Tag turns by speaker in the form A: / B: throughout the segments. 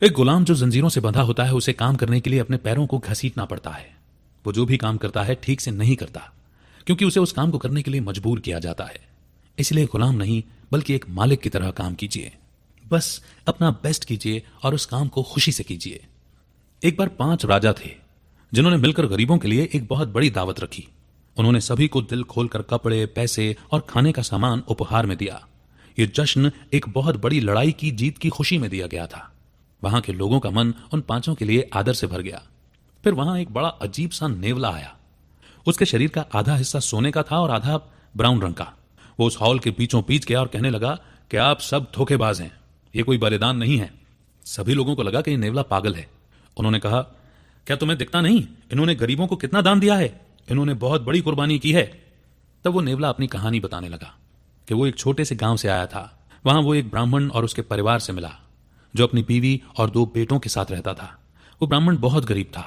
A: एक गुलाम जो जंजीरों से बंधा होता है उसे काम करने के लिए अपने पैरों को घसीटना पड़ता है। वो जो भी काम करता है ठीक से नहीं करता, क्योंकि उसे उस काम को करने के लिए मजबूर किया जाता है। इसलिए गुलाम नहीं बल्कि एक मालिक की तरह काम कीजिए। बस अपना बेस्ट कीजिए और उस काम को खुशी से कीजिए। एक बार 5 राजा थे जिन्होंने मिलकर गरीबों के लिए एक बहुत बड़ी दावत रखी। उन्होंने सभी को दिल खोलकर कपड़े, पैसे और खाने का सामान उपहार में दिया। ये जश्न एक बहुत बड़ी लड़ाई की जीत की खुशी में दिया गया था। वहां के लोगों का मन उन 5 के लिए आदर से भर गया। फिर वहां एक बड़ा अजीब सा नेवला आया। उसके शरीर का आधा हिस्सा सोने का था और आधा ब्राउन रंग का। वो उस हॉल के बीचों बीच गया और कहने लगा कि आप सब धोखेबाज हैं, ये कोई बलिदान नहीं है। सभी लोगों को लगा कि ये नेवला पागल है। उन्होंने कहा, क्या तुम्हें दिखता नहीं इन्होंने गरीबों को कितना दान दिया है? इन्होंने बहुत बड़ी कुर्बानी की है। तब वो नेवला अपनी कहानी बताने लगा कि वो एक छोटे से गांव से आया था। वहां वो एक ब्राह्मण और उसके परिवार से मिला जो अपनी बीवी और 2 बेटों के साथ रहता था। वो ब्राह्मण बहुत गरीब था।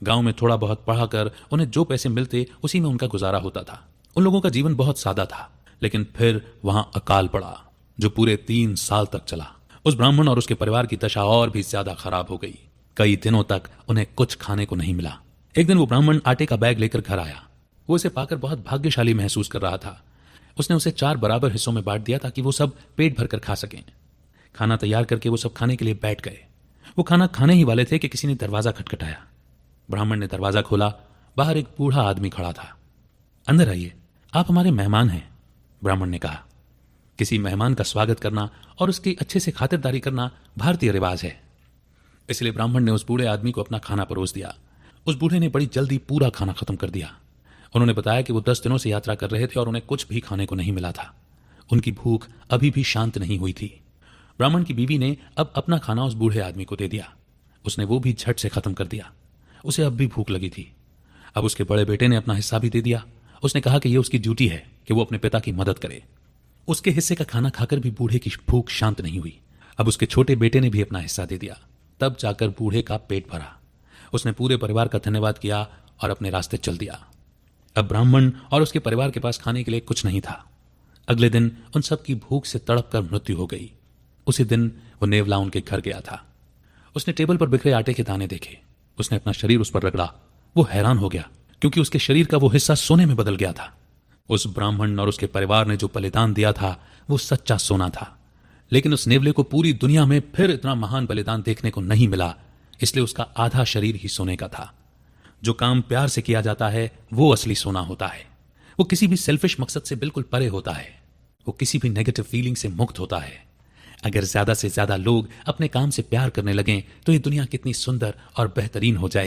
A: गांव में थोड़ा बहुत पढ़ाकर उन्हें जो पैसे मिलते उसी में उनका गुजारा होता था। उन लोगों का जीवन बहुत सादा था। लेकिन फिर वहां अकाल पड़ा जो पूरे 3 साल तक चला। उस ब्राह्मण और उसके परिवार की दशा और भी ज्यादा खराब हो गई। कई दिनों तक उन्हें कुछ खाने को नहीं मिला। एक दिन वो ब्राह्मण आटे का बैग लेकर घर आया। वो इसे पाकर बहुत भाग्यशाली महसूस कर रहा था। उसने उसे 4 बराबर हिस्सों में बांट दिया ताकि वो सब पेट भरकर खा सकें। खाना तैयार करके वो सब खाने के लिए बैठ गए। वो खाना खाने ही वाले थे कि किसी ने दरवाजा खटखटाया। ब्राह्मण ने दरवाजा खोला। बाहर एक बूढ़ा आदमी खड़ा था। अंदर आइए, आप हमारे मेहमान हैं, ब्राह्मण ने कहा। किसी मेहमान का स्वागत करना और उसकी अच्छे से खातिरदारी करना भारतीय रिवाज है। इसलिए ब्राह्मण ने उस बूढ़े आदमी को अपना खाना परोस दिया। उस बूढ़े ने बड़ी जल्दी पूरा खाना खत्म कर दिया। उन्होंने बताया कि वो 10 दिनों से यात्रा कर रहे थे और उन्हें कुछ भी खाने को नहीं मिला था। उनकी भूख अभी भी शांत नहीं हुई थी। ब्राह्मण की बीवी ने अब अपना खाना उस बूढ़े आदमी को दे दिया। उसने वो भी झट से खत्म कर दिया। उसे अब भी भूख लगी थी। अब उसके बड़े बेटे ने अपना हिस्सा भी दे दिया। उसने कहा कि यह उसकी ड्यूटी है कि वो अपने पिता की मदद करे। उसके हिस्से का खाना खाकर भी बूढ़े की भूख शांत नहीं हुई। अब उसके छोटे बेटे ने भी अपना हिस्सा दे दिया। तब जाकर बूढ़े का पेट भरा। उसने पूरे परिवार का धन्यवाद किया और अपने रास्ते चल दिया। अब ब्राह्मण और उसके परिवार के पास खाने के लिए कुछ नहीं था। अगले दिन उन सब की भूख से तड़प कर मृत्यु हो गई। उसी दिन वो नेवला उनके घर गया था। उसने टेबल पर बिखरे आटे के दाने देखे। उसने अपना शरीर उस पर रगड़ा। वो हैरान हो गया क्योंकि उसके शरीर का वो हिस्सा सोने में बदल गया था। उस ब्राह्मण और उसके परिवार ने जो बलिदान दिया था वो सच्चा सोना था। लेकिन उस नेवले को पूरी दुनिया में फिर इतना महान बलिदान देखने को नहीं मिला, इसलिए उसका आधा शरीर ही सोने का था। जो काम प्यार से किया जाता है वो असली सोना होता है। वो किसी भी सेल्फिश मकसद से बिल्कुल परे होता है। वो किसी भी नेगेटिव फीलिंग से मुक्त होता है। अगर ज्यादा से ज्यादा लोग अपने काम से प्यार करने लगें तो ये दुनिया कितनी सुंदर और बेहतरीन हो जाएगी।